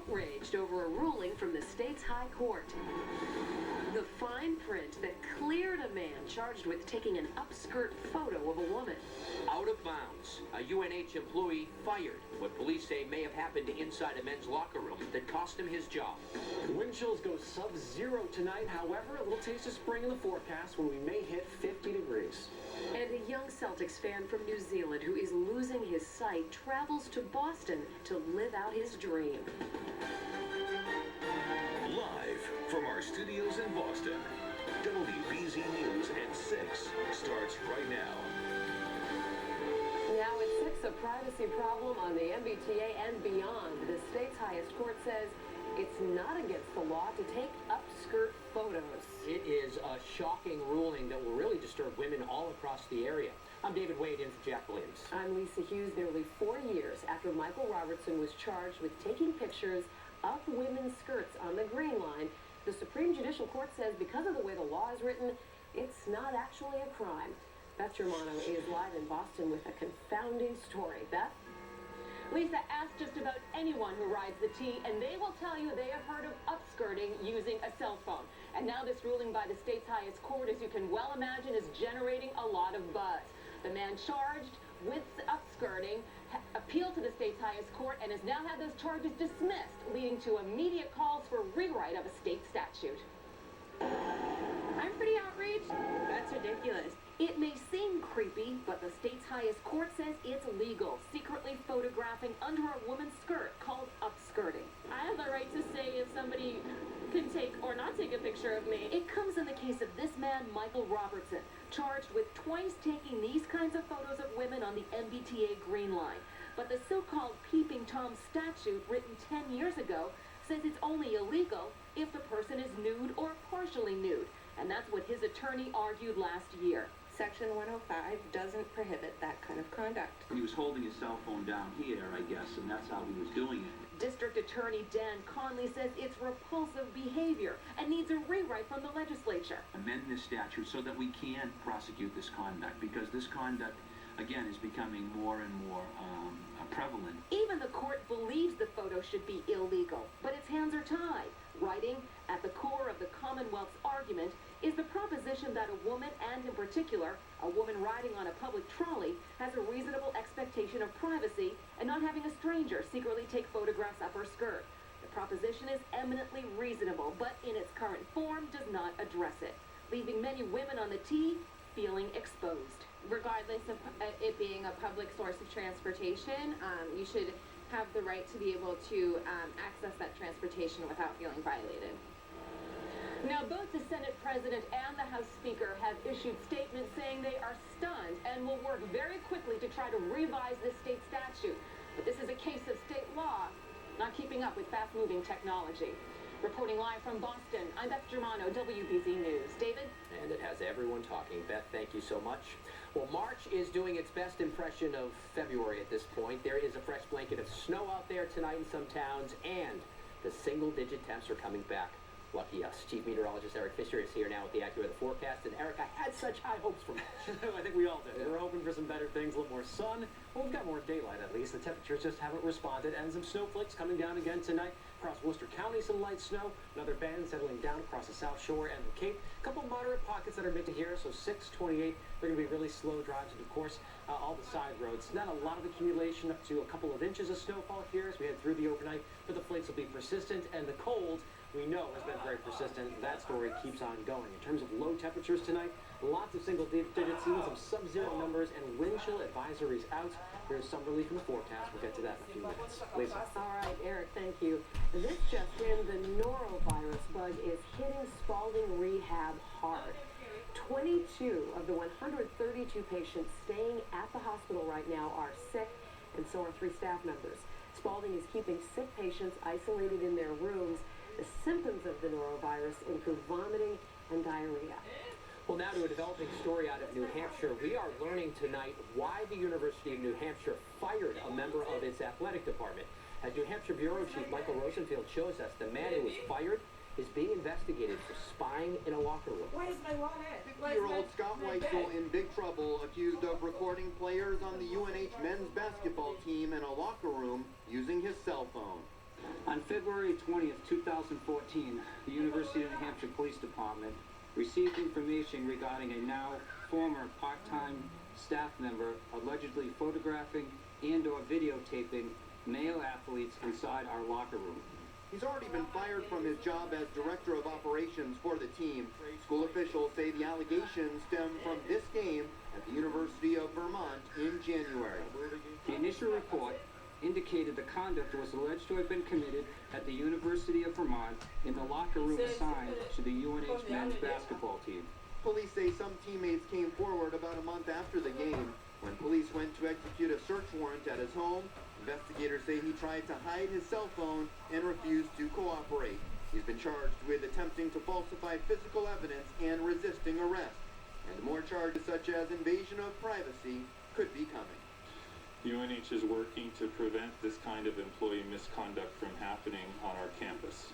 outraged over a ruling from the state's high court. The fine print that cleared a man charged with taking an upskirt photo of a woman. Out of bounds. A UNH employee fired. What police say may have happened inside a men's locker room that cost him his job. Wind chills go sub-zero tonight. However, a little taste of spring in the forecast when we may hit 50 degrees. And a young Celtics fan from New Zealand who is losing his sight travels to Boston to live out his dream. Live from our studios in Boston, WBZ News at 6 starts right now. Now at 6, a privacy problem on the MBTA and beyond. The state's highest court says it's not against the law to take upskirt photos. It is a shocking ruling that will really disturb women all across the area. I'm David Wade in for Jack Williams. I'm Lisa Hughes. Nearly 4 years after Michael Robertson was charged with taking pictures of women's skirts on the Green Line, the Supreme Judicial Court says because of the way the law is written, it's not actually a crime. Beth Germano is live in Boston with a confounding story. Beth? Lisa, ask just about anyone who rides the T, and they will tell you they have heard of upskirting using a cell phone. And now this ruling by the state's highest court, as you can well imagine, is generating a lot of buzz. The man charged with upskirting appealed to the state's highest court and has now had those charges dismissed, leading to immediate calls for rewrite of a state statute. I'm pretty outraged. That's ridiculous. It may seem creepy, but the state's highest court says it's legal, secretly photographing under a woman's skirt called upskirting. I have the right to say if somebody can take or not take a picture of me. It comes in the case of this man, Michael Robertson, charged with twice taking these kinds of photos of women on the MBTA Green Line. But the so-called Peeping Tom statute, written 10 years ago, says it's only illegal if the person is nude or partially nude. And that's what his attorney argued last year. Section 105 doesn't prohibit that kind of conduct. He was holding his cell phone down here, I guess, and that's how he was doing it. District Attorney Dan Conley says it's repulsive behavior and needs a rewrite from the legislature. Amend this statute so that we can prosecute this conduct, because this conduct, again, is becoming more and more prevalent. Even the court believes the photo should be illegal, but its hands are tied. Writing, at the core of the Commonwealth's argument is the proposition that a woman, and in particular, a woman riding on a public trolley, has a reasonable expectation of privacy and not having a stranger secretly take photographs of her skirt. The proposition is eminently reasonable, but in its current form does not address it, leaving many women on the T feeling exposed. Regardless of it being a public source of transportation, you should have the right to be able to access that transportation without feeling violated. Now, both the Senate President and the House Speaker have issued statements saying they are stunned and will work very quickly to try to revise this state statute. But this is a case of state law not keeping up with fast-moving technology. Reporting live from Boston, I'm Beth Germano, WBZ News. David? And it has everyone talking. Beth, thank you so much. Well, March is doing its best impression of February at this point. There is a fresh blanket of snow out there tonight in some towns, and the single-digit temps are coming back. Lucky us. Chief Meteorologist Eric Fisher is here now with the Accuweather forecast. And Eric, I had such high hopes for March. I think we all did. We're hoping for some better things, a little more sun. Well, we've got more daylight at least. The temperatures just haven't responded. And some snowflakes coming down again tonight. Across Worcester County, some light snow. Another band settling down across the South Shore and the Cape. A couple moderate pockets that are mid to here. So 628, they're going to be really slow drives. And of course, all the side roads. Not a lot of accumulation, up to a couple of inches of snowfall here as we head through the overnight. But the flakes will be persistent. And the cold, we know, has been very persistent. That story keeps on going. In terms of low temperatures tonight, lots of single digits, even some sub-zero numbers, and wind chill advisories out. There's some relief in the forecast. We'll get to that in a few minutes. Lisa. All right, Eric, thank you. This just in, the norovirus bug is hitting Spalding Rehab hard. 22 of the 132 patients staying at the hospital right now are sick, and so are 3 staff members. Spalding is keeping sick patients isolated in their rooms. The symptoms of the norovirus include vomiting and diarrhea. Well, now to a developing story out of New Hampshire. We are learning tonight why the University of New Hampshire fired a member of its athletic department. As New Hampshire Bureau Chief Michael Rosenfield shows us, the man who was fired is being investigated for spying in a locker room. Why is my wallet? 50-year-old Scott Weitzel in big trouble, accused of recording players on the UNH men's basketball team in a locker room using his cell phone. On February 20th, 2014, the University of New Hampshire Police Department received information regarding a now former part-time staff member allegedly photographing and/or videotaping male athletes inside our locker room. He's already been fired from his job as director of operations for the team. School officials say the allegations stem from this game at the University of Vermont in January. The initial report indicated the conduct was alleged to have been committed at the University of Vermont in the locker room assigned to the UNH men's basketball team. Police say some teammates came forward about a month after the game. When police went to execute a search warrant at his home, investigators say he tried to hide his cell phone and refused to cooperate. He's been charged with attempting to falsify physical evidence and resisting arrest. And more charges such as invasion of privacy could be coming. UNH is working to prevent this kind of employee misconduct from happening on our campus.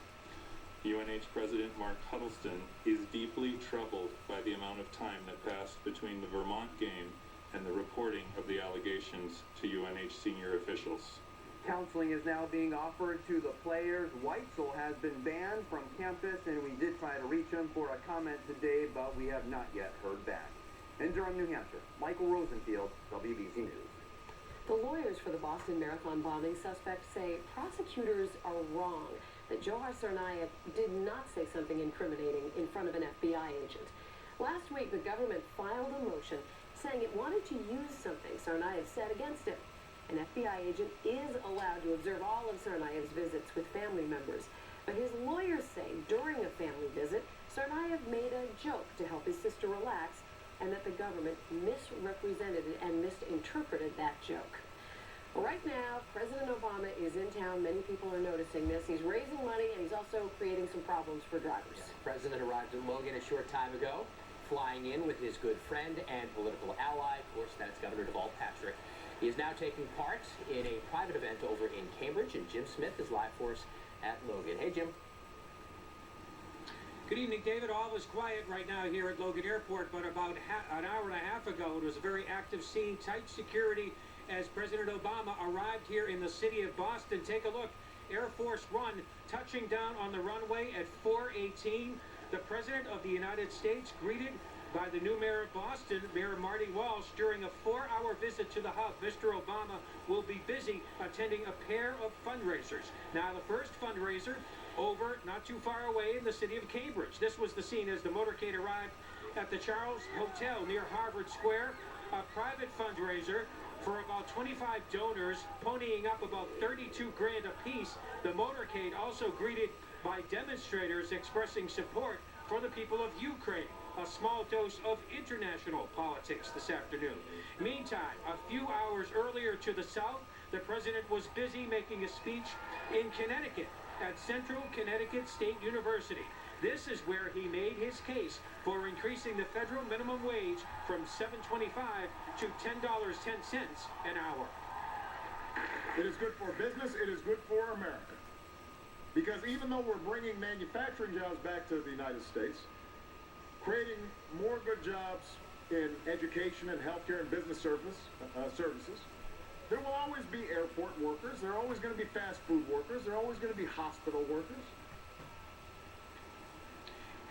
UNH President Mark Huddleston is deeply troubled by the amount of time that passed between the Vermont game and the reporting of the allegations to UNH senior officials. Counseling is now being offered to the players. Weitzel has been banned from campus, and we did try to reach him for a comment today, but we have not yet heard back. In Durham, New Hampshire, Michael Rosenfield, WBZ News. The lawyers for the Boston Marathon bombing suspect say prosecutors are wrong, that Johar Tsarnaev did not say something incriminating in front of an FBI agent. Last week, the government filed a motion saying it wanted to use something Tsarnaev said against it. An FBI agent is allowed to observe all of Tsarnaev's visits with family members, but his lawyers say during a family visit, Tsarnaev made a joke to help his sister relax, and that the government misrepresented and misinterpreted that joke. Right now, President Obama is in town. Many people are noticing this. He's raising money, and he's also creating some problems for drivers. The president arrived in Logan a short time ago, flying in with his good friend and political ally. Of course, that's Governor Deval Patrick. He is now taking part in a private event over in Cambridge, and Jim Smith is live for us at Logan. Hey, Jim. Good evening, David. All is quiet right now here at Logan Airport, but about an hour and a half ago, it was a very active scene, tight security, as President Obama arrived here in the city of Boston. Take a look. Air Force One touching down on the runway at 4:18. The President of the United States greeted by the new mayor of Boston, Mayor Marty Walsh, during a 4-hour visit to the hub. Mr. Obama will be busy attending a pair of fundraisers. Now, the first fundraiser over not too far away in the city of Cambridge. This was the scene as the motorcade arrived at the Charles Hotel near Harvard Square. A private fundraiser for about 25 donors, ponying up about 32 grand apiece. The motorcade also greeted by demonstrators expressing support for the people of Ukraine. A small dose of international politics this afternoon. Meantime, a few hours earlier to the south, the president was busy making a speech in Connecticut at Central Connecticut State University. This is where he made his case for increasing the federal minimum wage from $7.25 to $10.10 an hour. It is good for business. It is good for America. Because even though we're bringing manufacturing jobs back to the United States, creating more good jobs in education and healthcare and business services, there will always be airport workers. There are always going to be fast food workers. There are always going to be hospital workers.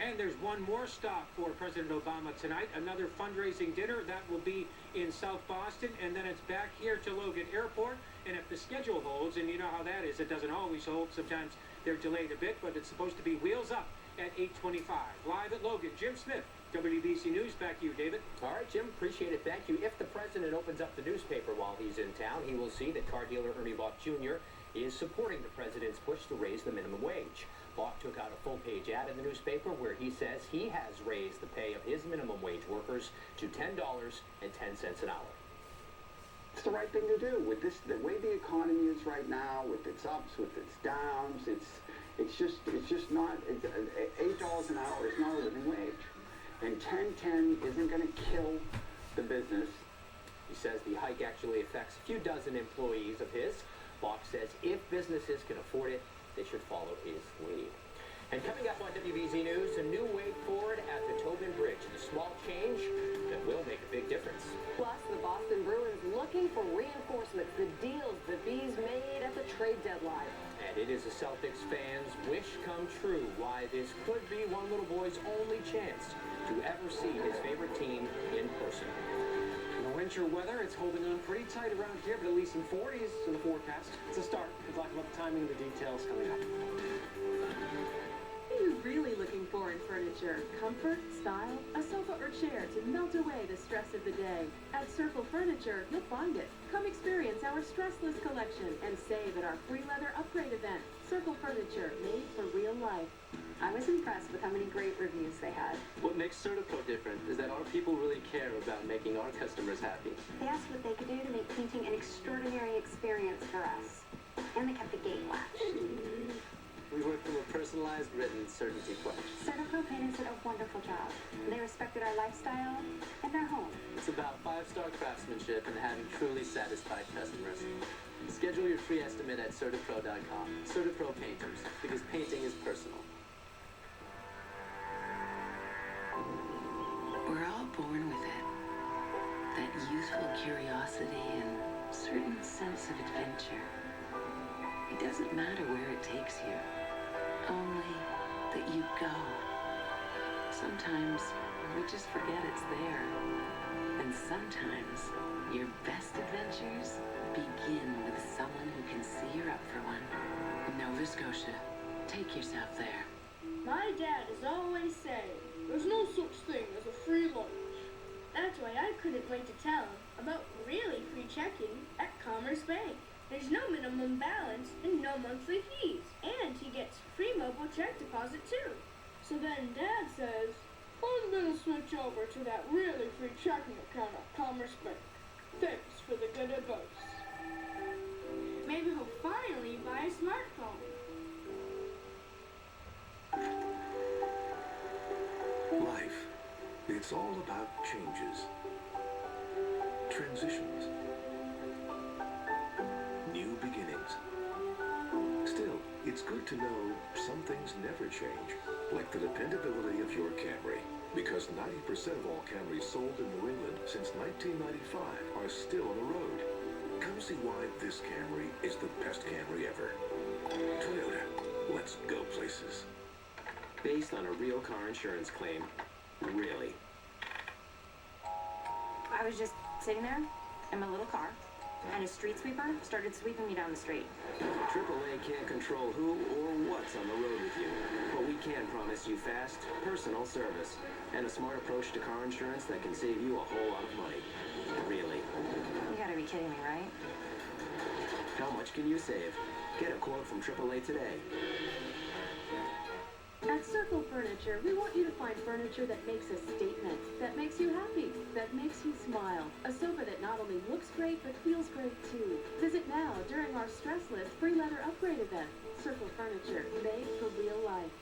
And there's one more stop for President Obama tonight, another fundraising dinner. That will be in South Boston, and then it's back here to Logan Airport. And if the schedule holds, and you know how that is, it doesn't always hold. Sometimes they're delayed a bit, but it's supposed to be wheels up at 8:25. Live at Logan, Jim Smith, WBC News. Back to you, David. All right, Jim, appreciate it. Thank you. If the president opens up the newspaper while he's in town, he will see that car dealer Ernie Bach Jr. is supporting the president's push to raise the minimum wage. Bach took out a full-page ad in the newspaper where he says he has raised the pay of his minimum wage workers to $10.10 an hour. It's the right thing to do with this, the way the economy is right now, with its ups, with its downs. It's just not. $8 an hour is not a living wage, and $10.10 isn't going to kill the business. He says the hike actually affects a few dozen employees of his. Bach says if businesses can afford it, they should follow his lead. And coming up on WBZ News, a new way forward at the Tobin Bridge. A small change that will make a big difference. Plus, the Boston Bruins looking for reinforcements, the deals the Bees made at the trade deadline. And And it is a Celtics fan's wish come true why this could be one little boy's only chance to ever see his favorite team in person. In the winter weather, it's holding on pretty tight around here, but at least in 40s in the forecast. It's a start. We'll talk about the timing and the details coming up. What are you really looking for in furniture? Comfort, style, a sofa or chair to melt away the stress of the day. At Circle Furniture, you'll find it. Come experience our stressless collection and save at our free leather upgrade event. Circle Furniture, made for real life. I was impressed with how many great reviews they had. What makes CertaPro different is that our people really care about making our customers happy. They asked what they could do to make painting an extraordinary experience for us. And they kept the gate latched. We work from a personalized written certainty pledge. CertaPro painters did a wonderful job. They respected our lifestyle and our home. It's about 5-star craftsmanship and having truly satisfied customers. Schedule your free estimate at CertaPro.com. CertaPro Painters, because painting is personal. We're all born with it. That youthful curiosity and certain sense of adventure. It doesn't matter where it takes you, only that you go. Sometimes we just forget it's there. And sometimes your best adventures begin with someone who can see you're up for one. Nova Scotia, take yourself there. My dad is always saying, there's no such thing as a free lunch. That's why I couldn't wait to tell him about really free checking at Commerce Bank. There's no minimum balance and no monthly fees. And he gets free mobile check deposit too. So then Dad says, I'm gonna switch over to that really free checking account at Commerce Bank. Thanks for the good advice. Maybe he'll finally buy a smartphone. Life, it's all about changes, transitions, new beginnings. Still, it's good to know some things never change, like the dependability of your Camry, because 90% of all Camrys sold in New England since 1995 are still on the road. Come see why this Camry is the best Camry ever. Toyota, let's go places. Based on a real car insurance claim. Really. I was just sitting there in my little car, and a street sweeper started sweeping me down the street. AAA can't control who or what's on the road with you, but we can promise you fast, personal service and a smart approach to car insurance that can save you a whole lot of money. Really. You gotta be kidding me, right? How much can you save? Get a quote from AAA today. At Circle Furniture, we want you to find furniture that makes a statement, that makes you happy, that makes you smile. A sofa that not only looks great, but feels great too. Visit now during our Stressless free leather upgrade event. Circle Furniture, made for real life.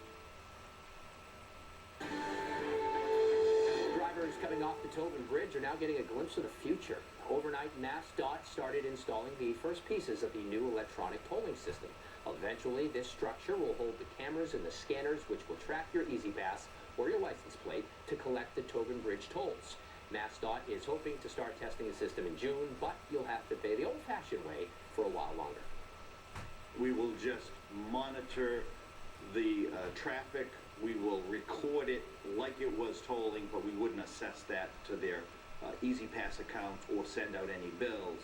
Drivers coming off the Tobin Bridge are now getting a glimpse of the future. Overnight, MassDOT started installing the first pieces of the new electronic tolling system. Eventually, this structure will hold the cameras and the scanners which will track your EasyPass or your license plate to collect the Tobin Bridge tolls. MassDOT is hoping to start testing the system in June, but you'll have to pay the old-fashioned way for a while longer. We will just monitor the traffic. We will record it like it was tolling, but we wouldn't assess that to their EasyPass account or send out any bills.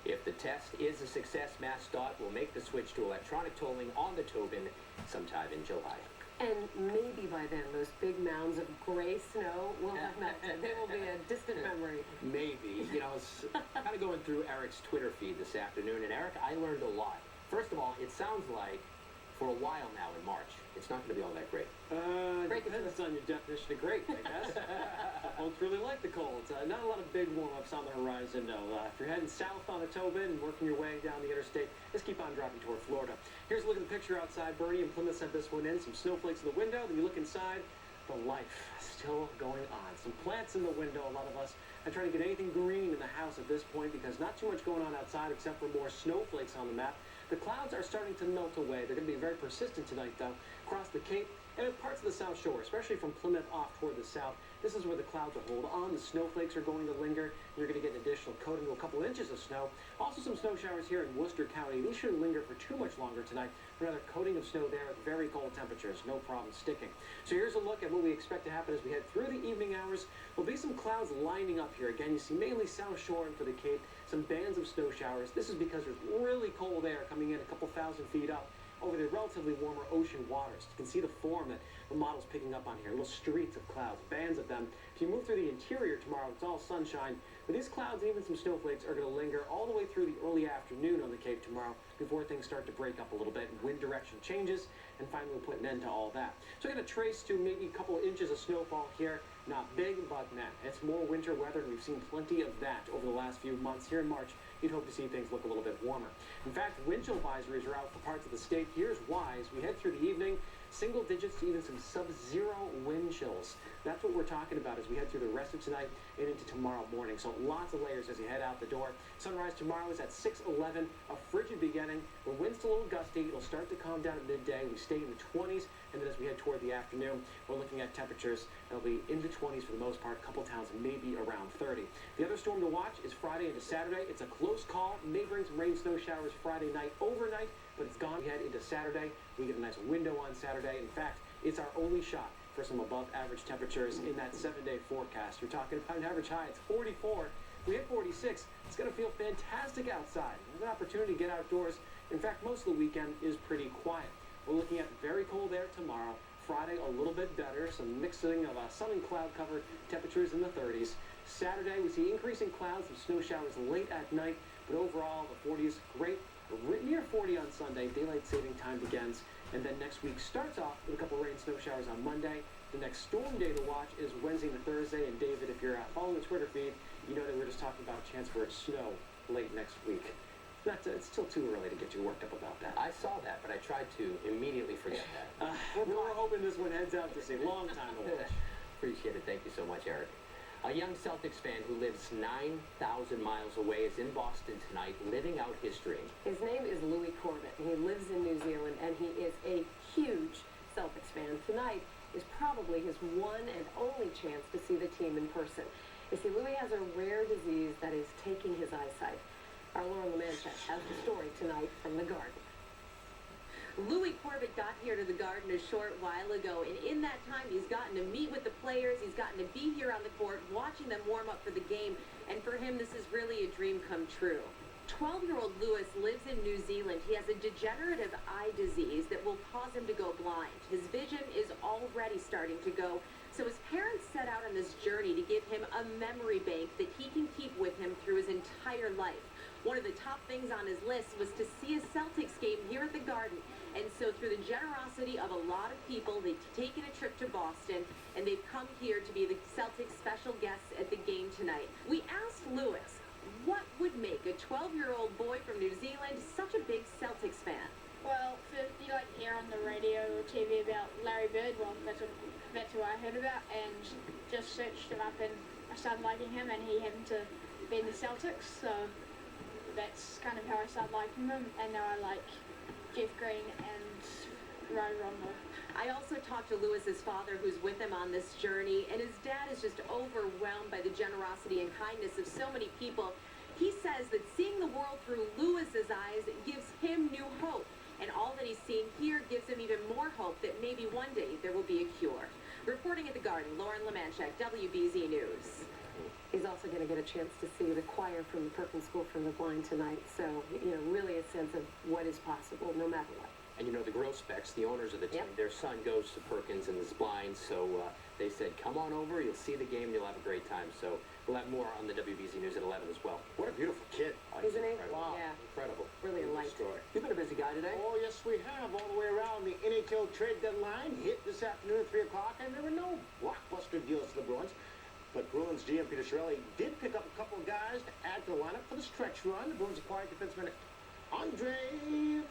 If the test is a success, MassDOT will make the switch to electronic tolling on the Tobin sometime in July. And maybe by then, those big mounds of gray snow will have melted. They will be a distant memory. Maybe. You know, I was kind of going through Eric's Twitter feed this afternoon, and Eric, I learned a lot. First of all, it sounds like for a while now in March, it's not going to be all that great. Depends on your definition of great, I guess. Folks really like the cold. Not a lot of big warm-ups on the horizon, no. If you're heading south on the Tobin and working your way down the interstate, just keep on driving toward Florida. Here's a look at the picture outside. Bernie and Plymouth sent this one in. Some snowflakes in the window. Then you look inside. The life still going on. Some plants in the window. A lot of us are trying to get anything green in the house at this point because not too much going on outside except for more snowflakes on the map. The clouds are starting to melt away. They're going to be very persistent tonight, though, across the Cape and in parts of the South Shore, especially from Plymouth off toward the south. This is where the clouds will hold on. The snowflakes are going to linger. You're going to get an additional coating to a couple inches of snow. Also some snow showers here in Worcester County. These shouldn't linger for too much longer tonight. Another coating of snow there at very cold temperatures. No problem sticking. So here's a look at what we expect to happen as we head through the evening hours. There'll be some clouds lining up here. Again, you see mainly South Shore and for the Cape, some bands of snow showers. This is because there's really cold air coming in a couple thousand feet up over the relatively warmer ocean waters. You can see the form that the model's picking up on here. Little streets of clouds, bands of them. If you move through the interior tomorrow, it's all sunshine. But these clouds, even some snowflakes, are going to linger all the way through the early afternoon on the Cape tomorrow before things start to break up a little bit and wind direction changes, and finally we'll put an end to all that. So we're going to trace to maybe a couple inches of snowfall here. Not big, but man, it's more winter weather, and we've seen plenty of that over the last few months. Here in March, you'd hope to see things look a little bit warmer. In fact, wind chill advisories are out for parts of the state. Here's why. As we head through the evening, single digits to even some sub-zero wind chills. That's what we're talking about as we head through the rest of tonight and into tomorrow morning. So lots of layers as you head out the door. Sunrise tomorrow is at 6:11, a frigid beginning. The wind's still a little gusty. It'll start to calm down at midday. We stay in the 20s, and then as we head toward the afternoon, we're looking at temperatures that'll be in the 20s for the most part. A couple towns maybe around 30. The other storm to watch is Friday into Saturday. It's a close call. May bring some rain, snow showers Friday night, overnight, but it's gone. We head into Saturday. We get a nice window on Saturday. In fact, it's our only shot for some above average temperatures in that 7-day forecast. You're talking about an average high. It's 44. If we hit 46, it's going to feel fantastic outside. There's an opportunity to get outdoors. In fact, most of the weekend is pretty quiet. We're looking at very cold air tomorrow. Friday, a little bit better. Some mixing of sun and cloud cover, temperatures in the 30s. Saturday, we see increasing clouds, some snow showers late at night, but overall, the 40s, great. Near 40 on Sunday, daylight saving time begins, and then next week starts off with a couple rain, snow showers on Monday. The next storm day to watch is Wednesday to Thursday, and David, if you're following the Twitter feed, you know that we're just talking about a chance for snow late next week. It's still too early to get you worked up about that. I saw that, but I tried to immediately forget that. We're hoping this one heads out to sea. Long time to watch. Appreciate it. Thank you so much, Eric. A young Celtics fan who lives 9,000 miles away is in Boston tonight, living out his dream. His name is Louis Corbett. He lives in New Zealand, and he is a huge Celtics fan. Tonight is probably his one and only chance to see the team in person. You see, Louis has a rare disease that is taking his eyesight. Our Lauren Lemanchek has the story tonight from the Garden. Louis Corbett got here to the Garden a short while ago, and in that time he's gotten to meet with the players, he's gotten to be here on the court, watching them warm up for the game, and for him this is really a dream come true. 12-year-old Lewis lives in New Zealand. He has a degenerative eye disease that will cause him to go blind. His vision is already starting to go, so his parents set out on this journey to give him a memory bank that he can keep with him through his entire life. One of the top things on his list was to see a Celtics game here at the Garden. And so through the generosity of a lot of people, they've taken a trip to Boston, and they've come here to be the Celtics special guests at the game tonight. We asked Lewis, what would make a 12-year-old boy from New Zealand such a big Celtics fan? Well, first you hear on the radio or TV about Larry Bird, well, that's who I heard about, and just searched him up, and I started liking him, and he happened to be in the Celtics, so that's kind of how I started liking them, and now I like Jeff Green and Ray Rondo. I also talked to Lewis's father, who's with him on this journey, and his dad is just overwhelmed by the generosity and kindness of so many people. He says that seeing the world through Lewis's eyes gives him new hope, and all that he's seeing here gives him even more hope that maybe one day there will be a cure. Reporting at the Garden, Lauren Lemanchek, WBZ News. He's also going to get a chance to see the choir from the Perkins School for the Blind tonight. So, really a sense of what is possible, no matter what. And the Grosbecks, the owners of the team, their son goes to Perkins and is blind, so they said, come on over, you'll see the game, you'll have a great time. So we'll have more on the WBZ News at 11 as well. What a beautiful kid. Isn't he? Wow. Yeah. Incredible. Really a light story. You've been a busy guy today. Oh, yes, we have. All the way around. The NHL trade deadline hit this afternoon at 3 o'clock, and there were no blockbuster deals for the Bruins. But Bruins GM Peter Chiarelli did pick up a couple of guys to add to the lineup for the stretch run. The Bruins acquired defenseman Andre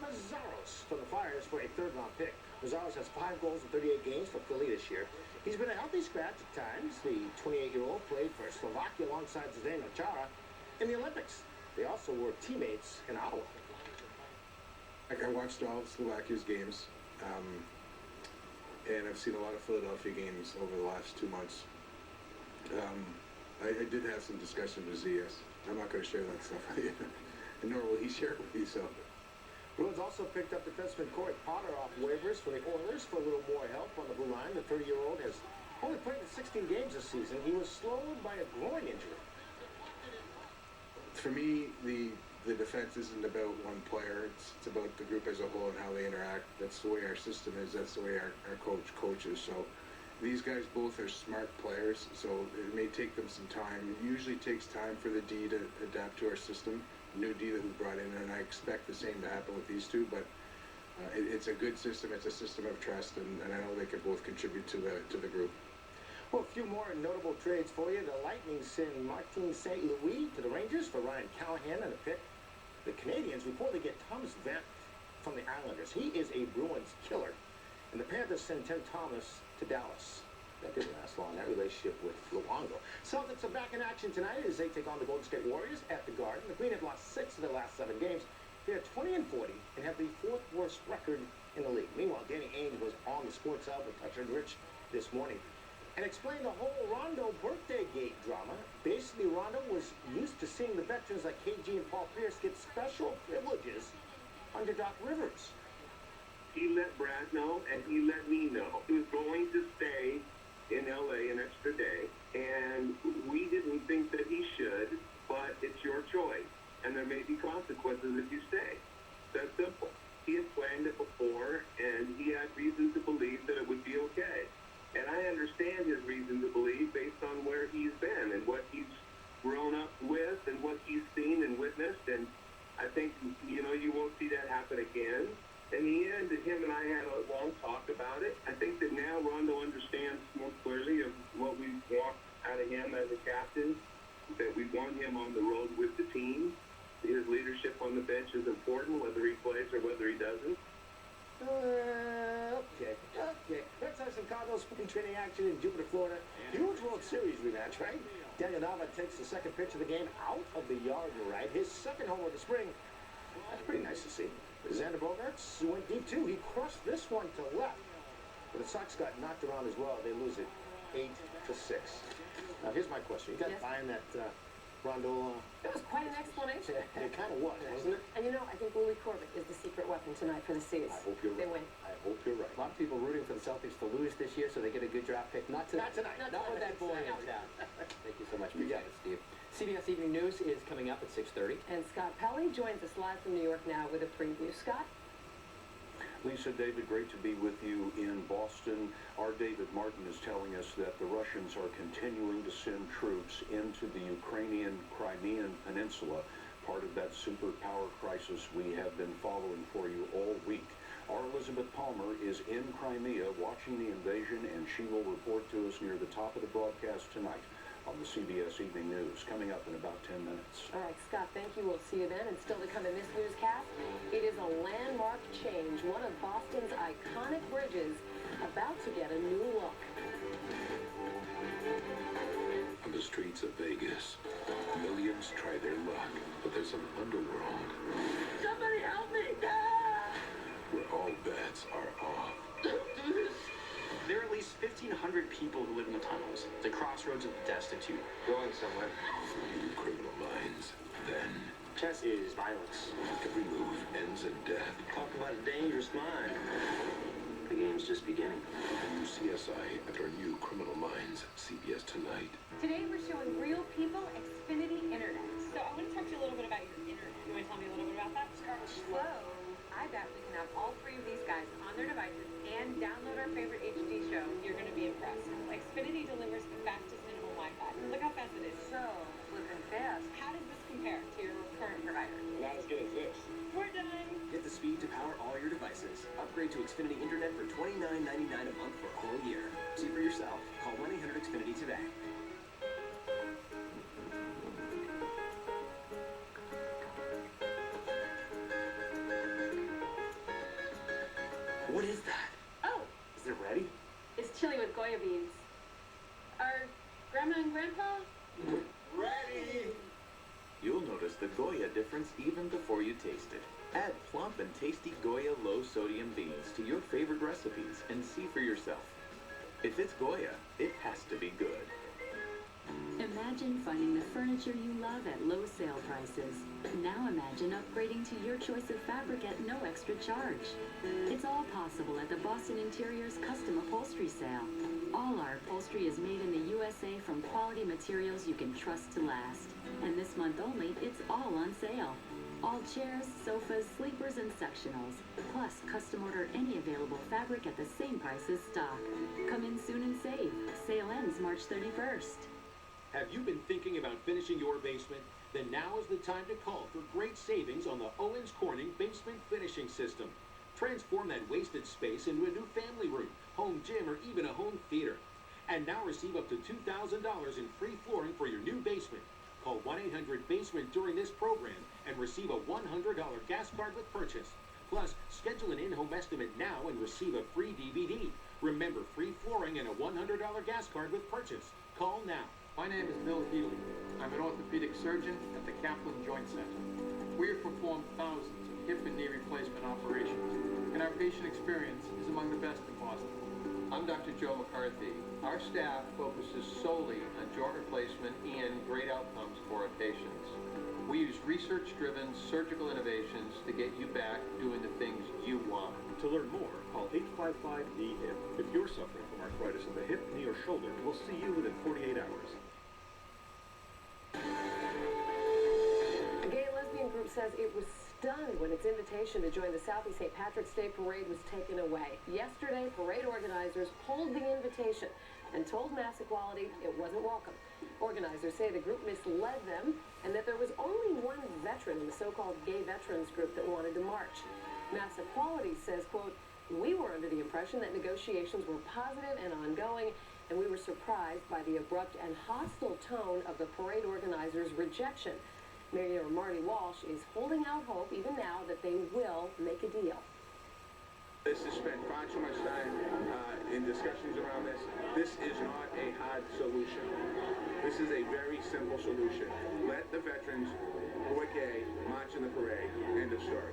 Mazzaros from the Flyers for a third-round pick. Mazzaros has 5 goals in 38 games for Philly this year. He's been a healthy scratch at times. The 28-year-old played for Slovakia alongside Zdeno Chara in the Olympics. They also were teammates in Ottawa. I watched all of Slovakia's games, and I've seen a lot of Philadelphia games over the last 2 months. I did have some discussion with ZS. I'm not going to share that stuff with you, and nor will he share it with you, so. Bruins also picked up defenseman Corey Potter off waivers for the Oilers for a little more help on the blue line. The 30-year-old has only played in 16 games this season. He was slowed by a groin injury. For me, the defense isn't about one player. It's about the group as a whole and how they interact. That's the way our system is. That's the way our coach coaches. So these guys both are smart players, so it may take them some time. It usually takes time for the D to adapt to our system. New D that we brought in, and I expect the same to happen with these two, but it's a good system. It's a system of trust, and I know they can both contribute to the group. Well, a few more notable trades for you. The Lightning send Martin St. Louis to the Rangers for Ryan Callahan and a pick. The Canadians reportedly get Thomas Vanek from the Islanders. He is a Bruins killer. And the Panthers send Tim Thomas to Dallas. That didn't last long, that relationship with Luongo. Celtics are back in action tonight as they take on the Golden State Warriors at the Garden. The Green have lost 6 of their last 7 games. They are 20-40 and have the 4th worst record in the league. Meanwhile, Danny Ainge was on the Sports Hub with Toucher and Rich this morning and explained the whole Rondo birthday gate drama. Basically, Rondo was used to seeing the veterans like KG and Paul Pierce get special privileges under Doc Rivers. He let Brad know, and he let me know. He was going to stay in LA an extra day, and we didn't think that he should, but it's your choice, and there may be consequences if you stay. That's simple. He had planned it before, and he had reason to believe that it would be okay. And I understand his reason to believe based on where he's been and what he's grown up with and what he's seen and witnessed, and I think, you won't see that happen again. In the end, him and I had a long talk about it. I think that now Rondo understands more clearly of what we want out of him as a captain, that we want him on the road with the team. His leadership on the bench is important, whether he plays or whether he doesn't. Okay. Let's have some Cardinals spring training action in Jupiter, Florida. Huge World Series rematch, right? Daniel Nava takes the second pitch of the game out of the yard right. His second home of the spring. That's pretty nice to see. Xander Bogaerts went deep too. He crushed this one to left. But the Sox got knocked around as well. They lose it 8-6. Now here's my question. You got buying that Rondo? It was quite an explanation. It kind of was, wasn't it? And I think Louis Corbett is the secret weapon tonight for the Seas. I hope you're right. They win. I hope you're right. A lot of people rooting for the Celtics to lose this year so they get a good draft pick. Not tonight. Not with that boy in town. Thank you so much. Appreciate it, Steve. CBS Evening News is coming up at 6:30. And Scott Pelley joins us live from New York now with a preview. Scott? Lisa, David, great to be with you in Boston. Our David Martin is telling us that the Russians are continuing to send troops into the Ukrainian Crimean Peninsula, part of that superpower crisis we have been following for you all week. Our Elizabeth Palmer is in Crimea watching the invasion, and she will report to us near the top of the broadcast tonight on the CBS Evening News, coming up in about 10 minutes. All right, Scott, thank you. We'll see you then. And still to come in this newscast, it is a landmark change. One of Boston's iconic bridges about to get a new look. On the streets of Vegas, millions try their luck, but there's an underworld Somebody help me! where all bets are off. There are at least 1,500 people who live in the tunnels, the crossroads of the destitute. Going somewhere. Few criminal minds. Then, Chess is violence. every move ends in death. Talk about a dangerous mind. The game's just beginning. A new CSI at our new Criminal Minds, CBS Tonight. Today we're showing real people Xfinity Internet. So I want to talk to you a little bit about your internet. You want to tell me a little bit about that? So, I bet we can have all 3 of these guys on their devices and download our favorite HD show. You're going to be impressed. Xfinity delivers the fastest in-home Wi-Fi. Look how fast it is. So, flipping fast. How does this compare to your current provider? Not as good as this. We're done. Get the speed to power all your devices. Upgrade to Xfinity Internet for $29.99 a month for a whole year. See for yourself. Call 1-800-XFINITY today. What is that? Oh, Is it ready? it's chili with Goya beans. Are Grandma and Grandpa? Ready! You'll notice the Goya difference even before you taste it. Add plump and tasty Goya low-sodium beans to your favorite recipes and see for yourself. If it's Goya, it has to be good. Imagine finding the furniture you love at low sale prices. Now imagine upgrading to your choice of fabric at no extra charge. It's all possible at the Boston Interiors Custom Upholstery Sale. All our upholstery is made in the USA from quality materials you can trust to last. And this month only, it's all on sale. All chairs, sofas, sleepers, and sectionals. Plus, custom order any available fabric at the same price as stock. Come in soon and save. Sale ends March 31st. Have you been thinking about finishing your basement? Then now is the time to call for great savings on the Owens Corning Basement Finishing System. Transform that wasted space into a new family room, home gym, or even a home theater. And now receive up to $2,000 in free flooring for your new basement. Call 1-800-BASEMENT during this program and receive a $100 gas card with purchase. Plus, schedule an in-home estimate now and receive a free DVD. Remember, free flooring and a $100 gas card with purchase. Call now. My name is Bill Healy. I'm an orthopedic surgeon at the Kaplan Joint Center. We have performed thousands of hip and knee replacement operations, and our patient experience is among the best in Boston. I'm Dr. Joe McCarthy. Our staff focuses solely on joint replacement and great outcomes for our patients. We use research-driven surgical innovations to get you back doing the things you want. To learn more, call 855-NEE-HIP. If you're suffering from arthritis in the hip, knee, or shoulder, we'll see you within 48 hours. A gay and lesbian group says it was stunned when its invitation to join the Southeast St. Patrick's Day Parade was taken away. Yesterday, parade organizers pulled the invitation and told Mass Equality it wasn't welcome. Organizers say the group misled them and that there was only one veteran in the so-called gay veterans group that wanted to march. Mass Equality says, quote, "We were under the impression that negotiations were positive and ongoing, and we were surprised by the abrupt and hostile tone of the parade organizers' rejection." Mayor Marty Walsh is holding out hope even now that they will make a deal. This has spent far too much time in discussions around this. This is not a hard solution. This is a very simple solution. Let the veterans who are gay march in the parade. End of story.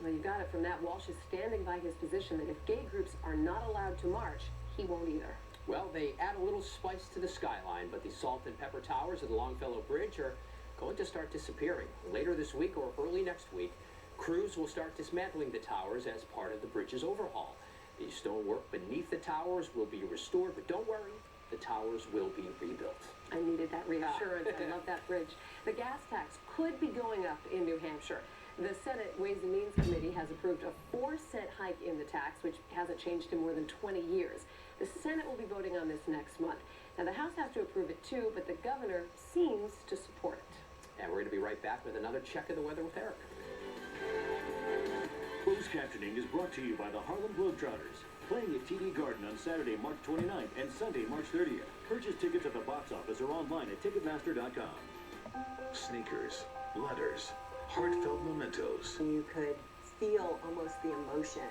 Well, you got it from that. Walsh is standing by his position that if gay groups are not allowed to march, he won't either. Well, they add a little spice to the skyline, but the salt and pepper towers of the Longfellow Bridge are going to start disappearing. Later this week or early next week, crews will start dismantling the towers as part of the bridge's overhaul. The stonework beneath the towers will be restored, but don't worry, the towers will be rebuilt. I needed that reassurance. I love that bridge. The gas tax could be going up in New Hampshire. The Senate Ways and Means Committee has approved a 4-cent hike in the tax, which hasn't changed in more than 20 years. The Senate will be voting on this next month. Now, the House has to approve it too, but the governor seems to support it. And we're going to be right back with another check of the weather with Eric. Closed captioning is brought to you by the Harlem Globetrotters, playing at TD Garden on Saturday, March 29th and Sunday, March 30th. Purchase tickets at the box office or online at Ticketmaster.com. Sneakers, letters, heartfelt mementos. You could feel almost the emotion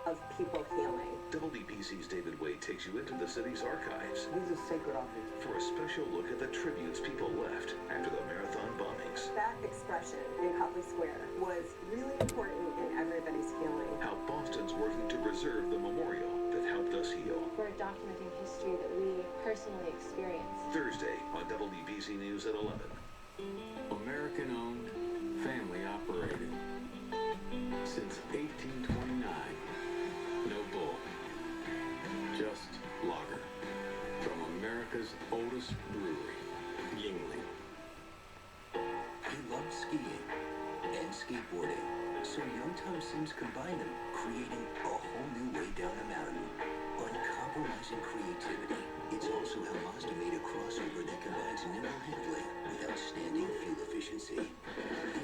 of people healing. WBZ's David Wade takes you into the city's archives These are sacred objects. for a special look at the tributes people left after the marathon bombings. That expression in Copley Square was really important in everybody's healing. How Boston's working to preserve the memorial that helped us heal. We're documenting history that we personally experienced. Thursday on WBZ News at 11. American owned, family operated. Since 1829. No bull. Just lager. From America's oldest brewery, Yingling. He loved skiing and skateboarding, so Young Tom Sims combined them, creating a whole new way down the mountain. Uncompromising creativity. It's also how Mazda made a crossover that combines nimble handling with outstanding fuel efficiency.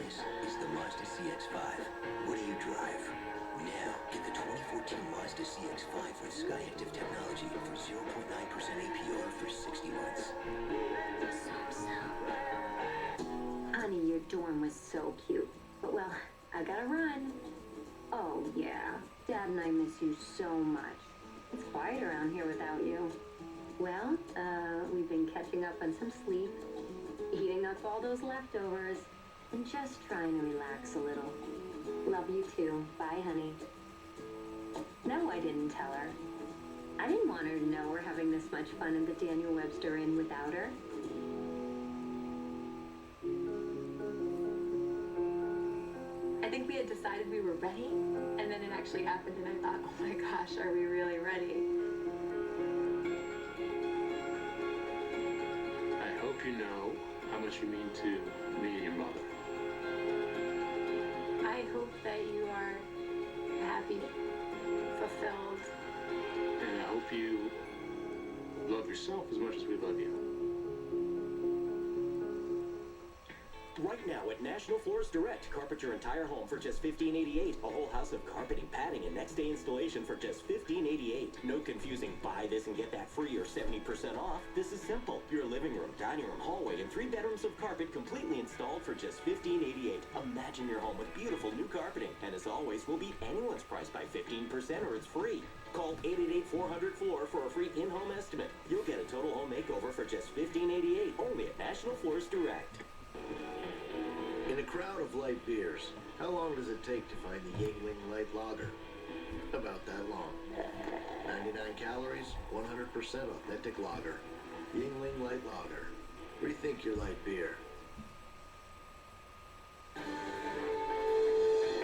This is the Mazda CX-5. What do you drive? Now, get the 2014 Mazda CX-5 with Skyactiv technology for 0.9% APR for 60 months. Honey, your dorm was so cute. But, well, I gotta run. Oh, yeah. Dad and I miss you so much. It's quiet around here without you. Well, we've been catching up on some sleep, eating up all those leftovers, and just trying to relax a little. Love you too. Bye, honey. No, I didn't tell her. I didn't want her to know we're having this much fun in the Daniel Webster Inn without her. I think we had decided we were ready, and then it actually happened, and I thought, oh my gosh, are we really ready? I hope you know how much you mean to me and your mother. I hope that you are happy, fulfilled. And I hope you love yourself as much as we love you. Right now at National Floors Direct, carpet your entire home for just $15.88. A whole house of carpeting, padding, and next day installation for just $15.88. No confusing buy this and get that free or 70% off. This is simple. Your living room, dining room, hallway, and 3 bedrooms of carpet completely installed for just $15.88. Imagine your home with beautiful new carpeting. And as always, we'll beat anyone's price by 15% or it's free. Call 888-400-FLOOR for a free in-home estimate. You'll get a total home makeover for just $15.88. Only at National Floors Direct. In a crowd of light beers, how long does it take to find the Yingling Light Lager? About that long. 99 calories, 100% authentic lager. Yingling Light Lager. Rethink your light beer.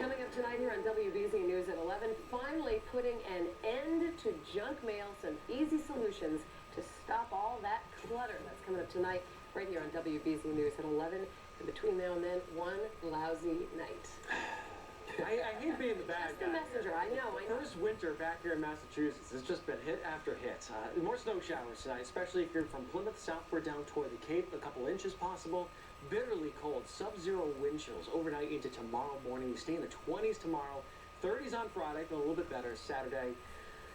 Coming up tonight here on WBZ News at 11, finally putting an end to junk mail, some easy solutions to stop all that clutter. That's coming up tonight right here on WBZ News at 11. And between now and then, one lousy night. I hate being the bad guy. The messenger, I know. First winter back here in Massachusetts has just been hit after hit. More snow showers tonight, especially if you're from Plymouth southward down toward the Cape. A couple inches possible. Bitterly cold, sub-zero wind chills overnight into tomorrow morning. We stay in the 20s tomorrow. 30s on Friday, feel a little bit better. Saturday,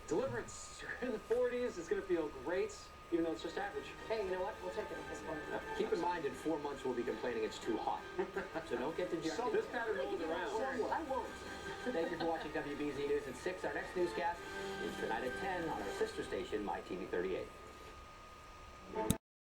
Deliverance in the 40s. It's going to feel great, even though it's just average. Hey, you know what? We'll take it at this point. Keep in mind, in 4 months, we'll be complaining it's too hot. So don't get dejected. So this pattern rolls around. I won't. Thank you for watching WBZ News at 6. Our next newscast is tonight at 10 on our sister station, MyTV 38.